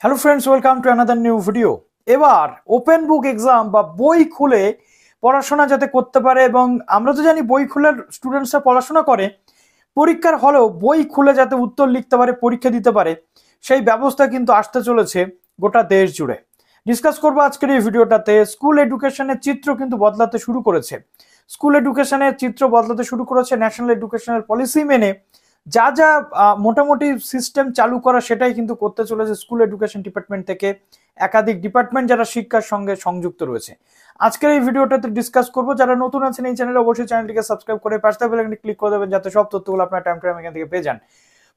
Hello friends, welcome to another new video. এবার open book exam বা বই খুলে পড়াশোনা যাতে করতে পারে, এবং আমরা তো জানি বই খুলে স্টুডেন্টসরা পড়াশোনা করে, পরীক্ষার হলেও বই খুলে যাতে উত্তর লিখতে পারে, পরীক্ষা দিতে পারে, সেই ব্যবস্থা কিন্তু আসতে চলেছে গোটা দেশ জুড়ে। ডিসকাস করবো আজকের এই ভিডিওটাতে। স্কুল এডুকেশনের চিত্র কিন্তু বদলাতে শুরু করেছে। স্কুল এডুকেশনের চিত্র বদলাতে শুরু করেছে ন্যাশনাল এডুকেশনাল পলিসি মেনে। যা যা মোটামুটি সিস্টেম চালু করা সেটাই কিন্তু করতে চলেছে স্কুল এডুকেশন ডিপার্টমেন্ট থেকে। একাধিক ডিপার্টমেন্ট যারা শিক্ষার সঙ্গে সংযুক্ত রয়েছে, আজকের এই ভিডিওটাতে ডিসকাস করবো। যারা নতুন আছেন এই চ্যানেলে, অবশ্যই চ্যানেলটিকে সাবস্ক্রাইব করে পাশে বেল আইকনে ক্লিক করে দেবেন, যাতে সব তথ্যগুলো আপনার টাইম টাইম এখান থেকে পেয়ে যান।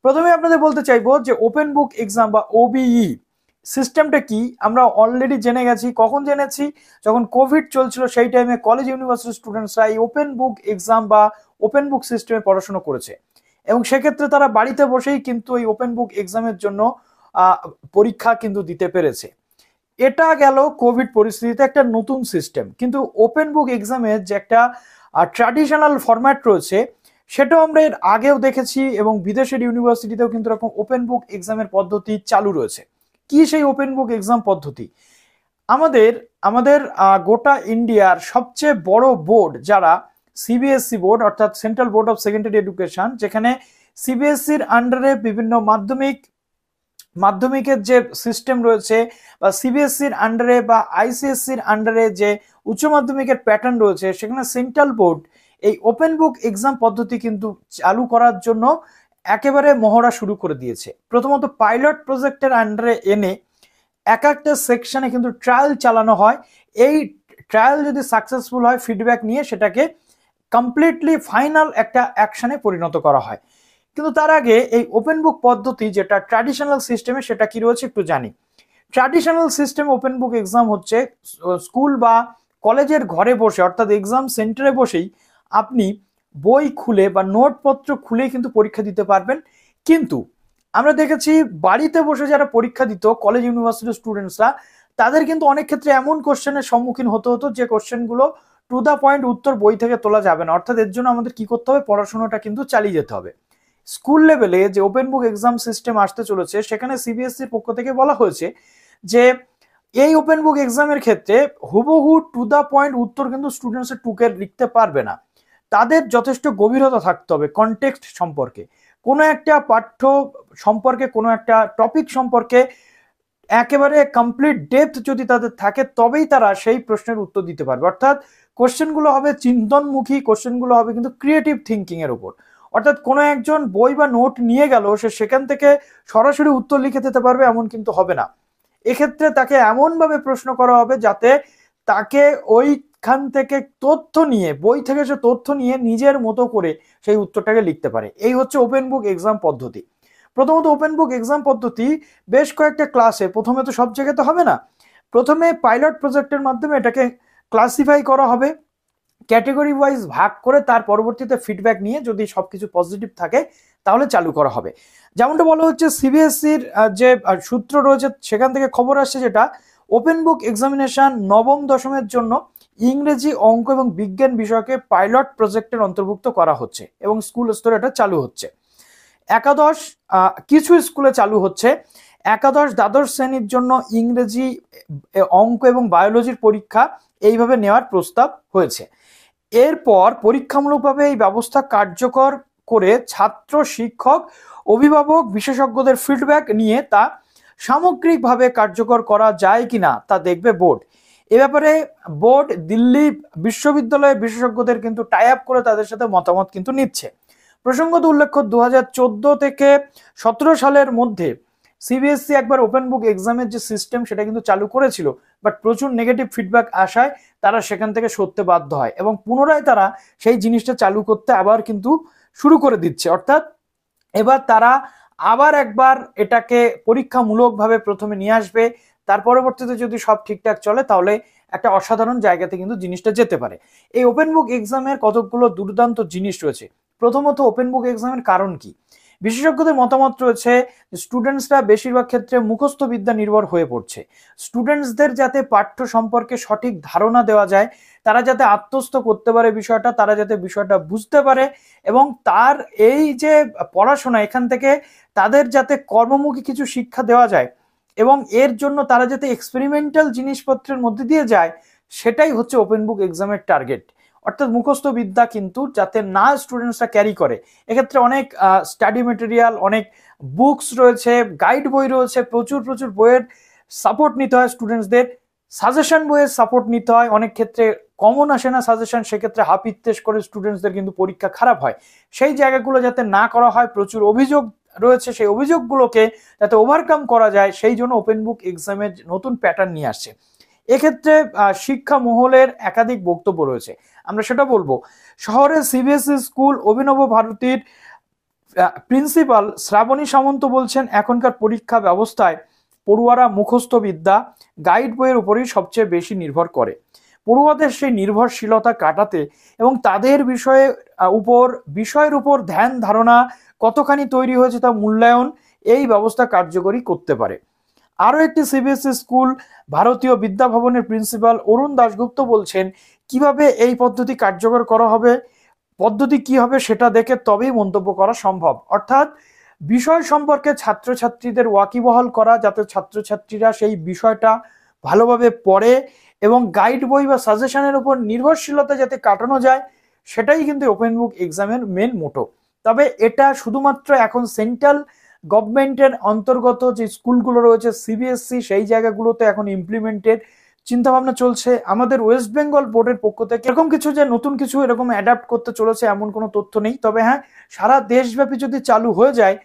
প্রথমে আপনাদের বলতে চাইবো যে ওপেন বুক এক্সাম বা ওবিই সিস্টেমটা কি আমরা অলরেডি জেনে গেছি। কখন জেনেছি? যখন কোভিড চলছিল সেই টাইমে কলেজ ইউনিভার্সিটি স্টুডেন্টসরা এই ওপেন বুক এক্সাম বা ওপেন বুক সিস্টেমে পড়াশোনা করেছে, এবং সেক্ষেত্রে তারা বাড়িতে বসেই কিন্তু এই ওপেন বুক এক্সামের জন্য পরীক্ষা কিন্তু দিতে পেরেছে। এটা গেল কোভিড পরিস্থিতিতে একটা নতুন সিস্টেম। কিন্তু ওপেন বুক এক্সামের যে একটা ট্র্যাডিশনাল ফরম্যাট রয়েছে, সেটাও আমরা এর আগেও দেখেছি, এবং বিদেশের ইউনিভার্সিটিতেও কিন্তু এরকম ওপেন বুক এক্সামের পদ্ধতি চালু রয়েছে। কি সেই ওপেন বুক এক্সাম পদ্ধতি? আমাদের আমাদের গোটা ইন্ডিয়ার সবচেয়ে বড় বোর্ড যারা সিবিএসসি বোর্ড, অর্থাৎ central board of secondary education, যেখানে সিবিএসসির আন্ডারে বিভিন্ন মাধ্যমিকের যে সিস্টেম রয়েছে, বা সিবিএসসির আন্ডারে বা আইসিএসসির আন্ডারে যে উচ্চ মাধ্যমিকের প্যাটার্ন রয়েছে, সেখানে সেন্ট্রাল বোর্ড এই ওপেন বুক এক্সাম পদ্ধতি কিন্তু চালু করার জন্য একেবারে মহড়া শুরু করে দিয়েছে। প্রথমত পাইলট প্রজেক্টের আন্ডারে এনে এক একটা সেকশনে কিন্তু ট্রায়াল চালানো হয়। এই ট্রায়াল যদি সাকসেসফুল হয়, ফিডব্যাক নিয়ে সেটাকে কমপ্লিটলি ফাইনাল একটা অ্যাকশনে পরিণত করা হয়। কিন্তু তার আগে এই ওপেন বুক পদ্ধতি যেটা ট্র্যাডিশনাল সিস্টেমে, সেটা কি রয়েছে একটু জানি। Traditional system open book exam হচ্ছে স্কুল বা কলেজের ঘরে বসে, অর্থাৎ এক্সাম সেন্টারে বসেই আপনি বই খুলে বা নোটপত্র খুলে কিন্তু পরীক্ষা দিতে পারবেন। কিন্তু আমরা দেখেছি বাড়িতে বসে যারা পরীক্ষা দিত কলেজ ইউনিভার্সিটির স্টুডেন্টসরা, তাদের কিন্তু অনেক ক্ষেত্রে এমন কোশ্চেনের সম্মুখীন হতে হতো যে কোশ্চেনগুলো টু দ্য পয়েন্ট উত্তর বই থেকে তোলা যাবে না। অর্থাৎ এর জন্য আমাদের কি করতে হবে? পড়াশোনাটা কিন্তু চালিয়ে যেতে হবে। স্কুল লেভেলে যে ওপেন বুক এক্সাম সিস্টেম আসতে চলেছে, সেখানে সিবিএসসির পক্ষ থেকে বলা হয়েছে যে এই ওপেন বুক এক্সামের ক্ষেত্রে হুবহু টু দ্য পয়েন্ট উত্তর কিন্তু স্টুডেন্টসের টুকে লিখতে পারবে না। তাদের যথেষ্ট গভীরতা থাকতে হবে কনটেক্সট সম্পর্কে, কোনো একটা পাঠ্য সম্পর্কে, কোনো একটা টপিক সম্পর্কে একেবারে কমপ্লিট ডেপথ যদি তাদের থাকে, তবেই তারা সেই প্রশ্নের উত্তর দিতে পারবে। অর্থাৎ কোশ্চেনগুলো হবে চিন্তনমুখী, কোশ্চেনগুলো হবে কিন্তু ক্রিয়েটিভ থিঙ্কিং এর উপর। অর্থাৎ কোনো একজন বই বা নোট নিয়ে গেল, সে সেখান থেকে সরাসরি উত্তর লিখে দিতে পারবে এমন কিন্তু হবে না। এক্ষেত্রে তাকে এমনভাবে প্রশ্ন করা হবে যাতে তাকে ওইখান থেকে তথ্য নিয়ে, বই থেকে সে তথ্য নিয়ে নিজের মতো করে সেই উত্তরটাকে লিখতে পারে। এই হচ্ছে ওপেন বুক এক্সাম পদ্ধতি। প্রথমত ওপেন বুক এক্সাম পদ্ধতি বেশ কয়েকটা ক্লাসে, প্রথমে তো সব জায়গাতে হবে না, প্রথমে পাইলট প্রজেক্টের মাধ্যমে এটাকে ক্লাসিফাই করা হবে, ক্যাটেগরি ওয়াইজ ভাগ করে, তার পরবর্তীতে ফিডব্যাক নিয়ে যদি সবকিছু পজিটিভ থাকে তাহলে চালু করা হবে। যেমনটা বলা হচ্ছে সিবিএসসির যে সূত্র রয়েছে সেখান থেকে খবর আসছে, যেটা ওপেন বুক এক্সামিনেশন নবম দশমের জন্য ইংরেজি, অঙ্ক এবং বিজ্ঞান বিষয়কে পাইলট প্রজেক্টের অন্তর্ভুক্ত করা হচ্ছে, এবং স্কুল স্তরে এটা চালু হচ্ছে। একাদশ কিছু স্কুলে চালু হচ্ছে। একাদশ দ্বাদশ শ্রেণীর জন্য ইংরেজি, অঙ্ক এবং বায়োলজির পরীক্ষা এইভাবে নেওয়ার প্রস্তাব হয়েছে। এরপর পরীক্ষামূলকভাবে এই ব্যবস্থা কার্যকর করে ছাত্র, শিক্ষক, অভিভাবক, বিশেষজ্ঞদের ফিডব্যাক নিয়ে তা সামগ্রিকভাবে কার্যকর করা যায় কিনা তা দেখবে বোর্ড। এ ব্যাপারে বোর্ড দিল্লি বিশ্ববিদ্যালয়ের বিশেষজ্ঞদের কিন্তু টাই আপ করে তাদের সাথে মতামত কিন্তু নিচ্ছে। প্রসঙ্গত উল্লেখ্য, 2014 থেকে 17 সালের মধ্যে সিবিএসসি একবার ওপেন বুক এক্সামের যে সিস্টেম সেটা কিন্তু চালু করেছিল, বাট প্রচুর নেগেটিভ ফিডব্যাক আসায় তারা সেখান থেকে সরতে বাধ্য হয়, এবং পুনরায় তারা সেই জিনিসটা চালু করতে আবার কিন্তু শুরু করে দিচ্ছে। অর্থাৎ এবার তারা আবার একবার এটাকে পরীক্ষামূলকভাবে প্রথমে নিয়ে আসবে, তার পরবর্তীতে যদি সব ঠিকঠাক চলে তাহলে একটা অসাধারণ জায়গাতে কিন্তু জিনিসটা যেতে পারে। এই ওপেন বুক এক্সামের কতগুলো দুর্দান্ত জিনিস রয়েছে। প্রথমত ওপেন বুক এক্সামের কারণ কি? বিশেষজ্ঞদের মতামত রয়েছে স্টুডেন্টসরা বেশিরভাগ ক্ষেত্রে মুখস্থ বিদ্যা নির্ভর হয়ে পড়ছে। স্টুডেন্টসদের যাতে পাঠ্য সম্পর্কে সঠিক ধারণা দেওয়া যায়, তারা যাতে আত্মস্থ করতে পারে বিষয়টা, তারা যাতে বিষয়টা বুঝতে পারে, এবং তার এই যে পড়াশোনা, এখান থেকে তাদের যাতে কর্মমুখী কিছু শিক্ষা দেওয়া যায়, এবং এর জন্য তারা যাতে এক্সপেরিমেন্টাল জিনিসপত্রের মধ্যে দিয়ে যায়, সেটাই হচ্ছে ওপেন বুক এক্সামের টার্গেট। অর্থাৎ মুখস্থ বিদ্যা কিন্তু যাতে না স্টুডেন্টসরা ক্যারি করে। এক্ষেত্রে অনেক স্টাডি মেটেরিয়াল, অনেক বুকস রয়েছে, গাইড বই রয়েছে, প্রচুর প্রচুর বইয়ের সাপোর্ট নিতে হয় স্টুডেন্টসদের, সাজেশন বইয়ের সাপোর্ট নিতে হয়। অনেক ক্ষেত্রে কমন আসে না সাজেশন, সেক্ষেত্রে হাপিত্তেশ করে স্টুডেন্টসদের কিন্তু পরীক্ষা খারাপ হয়। সেই জায়গাগুলো যাতে না করা হয়, প্রচুর অভিযোগ রয়েছে, সেই অভিযোগগুলোকে যাতে ওভারকাম করা যায়, সেই জন্য ওপেন বুক এক্সামের নতুন প্যাটার্ন নিয়ে আসছে। এক্ষেত্রে শিক্ষা মহলের একাধিক বক্তব্য রয়েছে, আমরা সেটা বলবো। শহরের সিবিএসই স্কুল অভিনব ভারতীর প্রিন্সিপাল শ্রাবণী সামন্ত বলছেন, এখনকার পরীক্ষা ব্যবস্থায় পড়ুয়ারা মুখস্থ বিদ্যা, গাইড বইয়ের উপরই সবচেয়ে বেশি নির্ভর করে। পড়ুয়াদের সেই নির্ভরশীলতা কাটাতে এবং তাদের বিষয়ের উপর ধ্যান ধারণা কতখানি তৈরি হয়েছে তা মূল্যায়ন এই ব্যবস্থা কার্যকরী করতে পারে। আরও একটি সিবিএসই স্কুল ভারতীয় বিদ্যা ভবনের প্রিন্সিপাল অরুণ দাশগুপ্ত বলছেন, কিভাবে এই পদ্ধতি কার্যকর করা হবে, পদ্ধতি কি হবে সেটা দেখে তবেই মন্তব্য করা সম্ভব। অর্থাৎ বিষয় সম্পর্কে ছাত্রছাত্রীদের ওয়াকিবহাল করা, যাতে ছাত্রছাত্রীরা সেই বিষয়টা ভালোভাবে পড়ে এবং গাইড বই বা সাজেশনের উপর নির্ভরশীলতা যাতে কাটানো যায়, সেটাই কিন্তু ওপেন বুক এক্সামের মেন মোটো। তবে এটা শুধুমাত্র এখন সেন্ট্রাল গভর্নমেন্টের অন্তর্গত যে স্কুলগুলো রয়েছে সিবিএসসি, সেই জায়গাগুলোতে এখন ইমপ্লিমেন্টের চিন্তাভাবনা চলছে। আমাদের ওয়েস্ট বেঙ্গল বোর্ডের পক্ষ থেকে এরকম কিছু যে নতুন কিছু এরকম অ্যাডাপ্ট করতে চলেছে এমন কোনো তথ্য নেই। তবে হ্যাঁ, সারা দেশব্যাপী যদি চালু হয়ে যায়,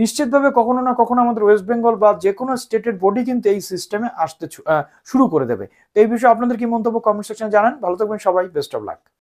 নিশ্চিতভাবে কখনো না কখনো আমাদের ওয়েস্ট বেঙ্গল বা যে কোনো স্টেটের বডি কিন্তু এই সিস্টেমে আসতে শুরু করে দেবে। তো এই বিষয়ে আপনাদের কি মন্তব্য কমেন্ট সেকশনে জানান। ভালো থাকবেন সবাই, বেস্ট অফ লাক।